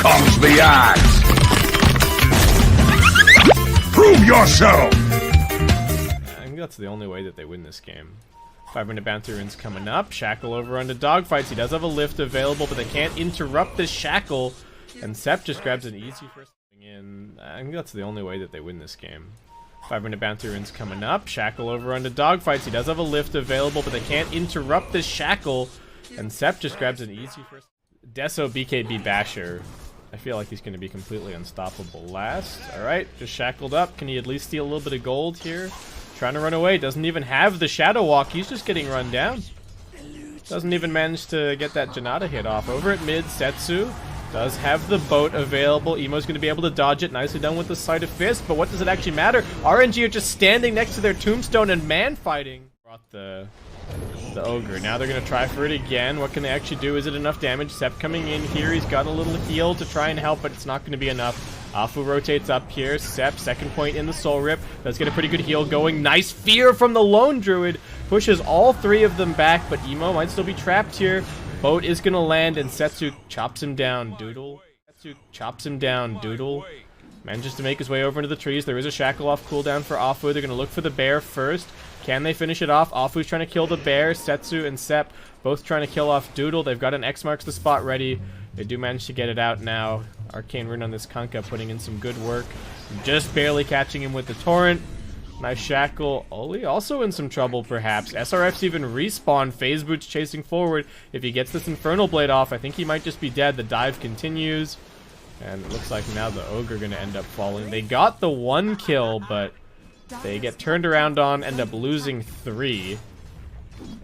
comes the axe! Prove yourself! I think that's the only way that they win this game. 5-minute bounty runes coming up. Shackle over onto dogfights. He does have a lift available, but they can't interrupt this shackle. And Sep just grabs an easy first thing in. I think that's the only way that they win this game. 5-minute bounty runes coming up. Shackle over onto dogfights. He does have a lift available, but they can't interrupt this shackle. And Sep just grabs an easy first. Deso BKB Basher. I feel like he's going to be completely unstoppable last. Alright, just shackled up. Can he at least steal a little bit of gold here? Trying to run away. Doesn't even have the Shadow Walk. He's just getting run down. Doesn't even manage to get that Janata hit off. Over at mid, Setsu does have the boat available. Emo's going to be able to dodge it. Nicely done with the Sleight of Fist, but what does it actually matter? RNG are just standing next to their tombstone and man fighting. Brought the ogre. Now they're going to try for it again. What can they actually do? Is it enough damage? Sep coming in here. He's got a little heal to try and help, but it's not going to be enough. Afu rotates up here. Sep, second point in the Soul Rip. Does get a pretty good heal going. Nice fear from the Lone Druid. Pushes all three of them back, but Emo might still be trapped here. Boat is going to land, and Setsu chops him down. Doodle. Setsu chops him down. Doodle. Manages to make his way over into the trees. There is a shackle off cooldown for Afu. They're going to look for the bear first. Can they finish it off? Afu's trying to kill the bear. Setsu and Sep both trying to kill off Doodle. They've got an X marks the spot ready. They do manage to get it out now. Arcane Rune on this Kunkka putting in some good work. Just barely catching him with the Torrent. Nice shackle. Oli also in some trouble perhaps. SRF's even respawn. Phase Boots chasing forward. If he gets this Infernal Blade off, I think he might just be dead. The dive continues. And it looks like now the Ogre going to end up falling. They got the 1 kill, but they get turned around on, end up losing 3.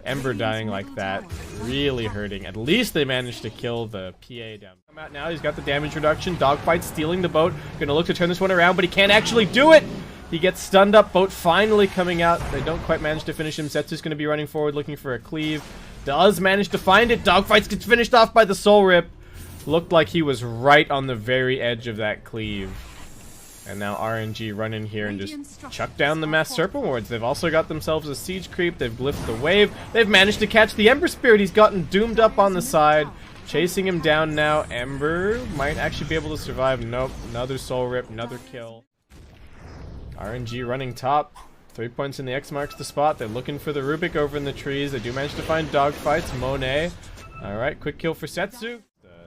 Ember dying like that, really hurting. At least they managed to kill the PA down. Come out now, he's got the damage reduction. Dogfight stealing the boat. Gonna look to turn this one around, but he can't actually do it! He gets stunned up, boat finally coming out. They don't quite manage to finish him. Setsu's gonna be running forward looking for a cleave. Does manage to find it. Dogfight gets finished off by the Soul Rip. Looked like he was right on the very edge of that cleave. And now RNG run in here and just chuck down the Mass Serpent Wards. They've also got themselves a Siege Creep. They've glyphed the wave. They've managed to catch the Ember Spirit. He's gotten doomed up on the side. Chasing him down now. Ember might actually be able to survive. Nope. Another Soul Rip. Another kill. RNG running top. 3 points in the X marks the spot. They're looking for the Rubik over in the trees. They do manage to find dogfights. Monet. Alright, quick kill for Setsu.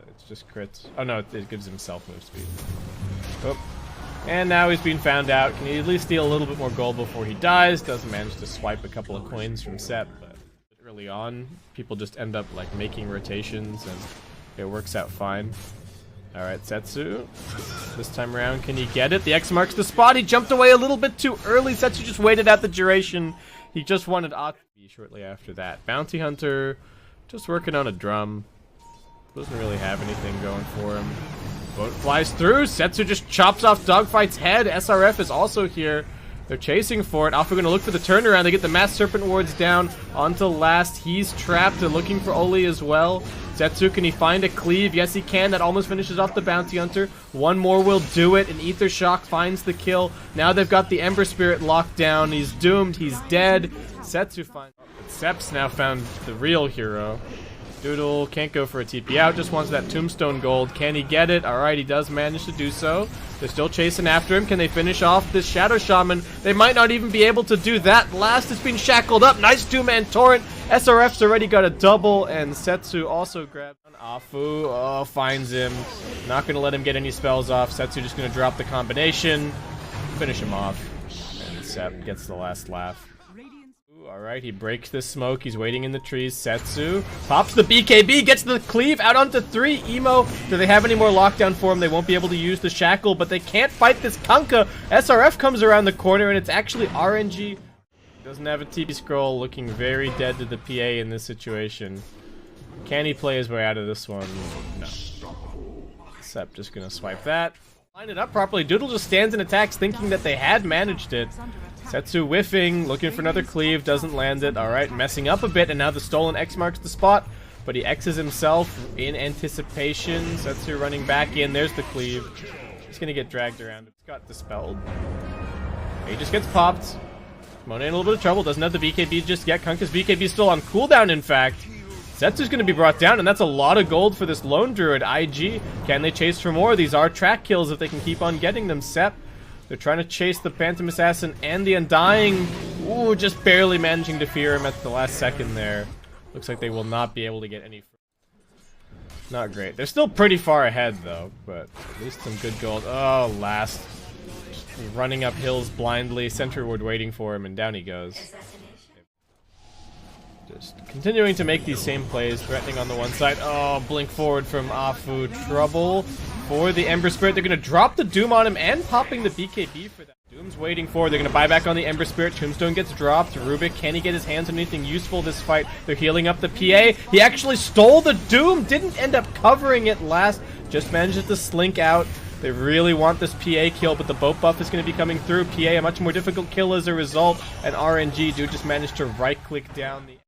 It's just crits. Oh no, it gives him self-move speed. Oh. And now he's being found out. Can he at least steal a little bit more gold before he dies? Doesn't manage to swipe a couple of coins from Sep, but early on, people just end up like making rotations and it works out fine. Alright, Setsu. This time around, can he get it? The X marks the spot. He jumped away a little bit too early. Setsu just waited out the duration. He just wanted Akbi shortly after that. Bounty Hunter, just working on a drum. Doesn't really have anything going for him. Boat flies through. Setsu just chops off Dogfight's head. SRF is also here. They're chasing for it. Alpha going to look for the turnaround. They get the Mass Serpent Wards down onto last. He's trapped. They're looking for Oli as well. Setsu, can he find a cleave? Yes, he can. That almost finishes off the Bounty Hunter. One more will do it. An Ether Shock finds the kill. Now they've got the Ember Spirit locked down. He's doomed. He's dead. Setsu finds... But Sep's now found the real hero. Doodle can't go for a TP out, just wants that Tombstone gold. Can he get it? Alright, he does manage to do so. They're still chasing after him. Can they finish off this Shadow Shaman? They might not even be able to do that. Last has been shackled up. Nice 2-man torrent. SRF's already got a double, and Setsu also grabbed on Afu. Oh, finds him. Not going to let him get any spells off. Setsu just going to drop the combination. Finish him off. And Sep gets the last laugh. Alright, he breaks the smoke. He's waiting in the trees. Setsu pops the BKB, gets the cleave out onto 3. Emo, do they have any more lockdown for him? They won't be able to use the shackle, but they can't fight this Kunkka. SRF comes around the corner, and it's actually RNG. Doesn't have a TP scroll, looking very dead to the PA in this situation. Can he play his way out of this one? No. Sep just gonna swipe that. Line it up properly. Doodle just stands and attacks, thinking that they had managed it. Setsu whiffing, looking for another cleave, doesn't land it. Alright, messing up a bit, and now the stolen X marks the spot. But he X's himself in anticipation. Setsu running back in. There's the cleave. He's gonna get dragged around. It's got dispelled. He just gets popped. Monet in a little bit of trouble. Doesn't have the BKB just yet. Kunkka's BKB is still on cooldown, in fact. Setsu's going to be brought down, and that's a lot of gold for this lone druid. IG, can they chase for more? These are track kills if they can keep on getting them. Sep, they're trying to chase the Phantom Assassin and the Undying. Ooh, just barely managing to fear him at the last second there. Looks like they will not be able to get any. Not great. They're still pretty far ahead, though, but at least some good gold. Oh, last. Just running up hills blindly. Centerward waiting for him, and down he goes. Just continuing to make these same plays, threatening on the one side. Oh, blink forward from Afu. Trouble for the Ember Spirit. They're going to drop the Doom on him and popping the BKB for that. Doom's waiting for. They're going to buy back on the Ember Spirit. Tombstone gets dropped. Rubik, can he get his hands on anything useful this fight? They're healing up the PA. He actually stole the Doom. Didn't end up covering it last. Just manages to slink out. They really want this PA kill, but the boat buff is going to be coming through. PA, a much more difficult kill as a result. And RNG do just manage to right-click down the...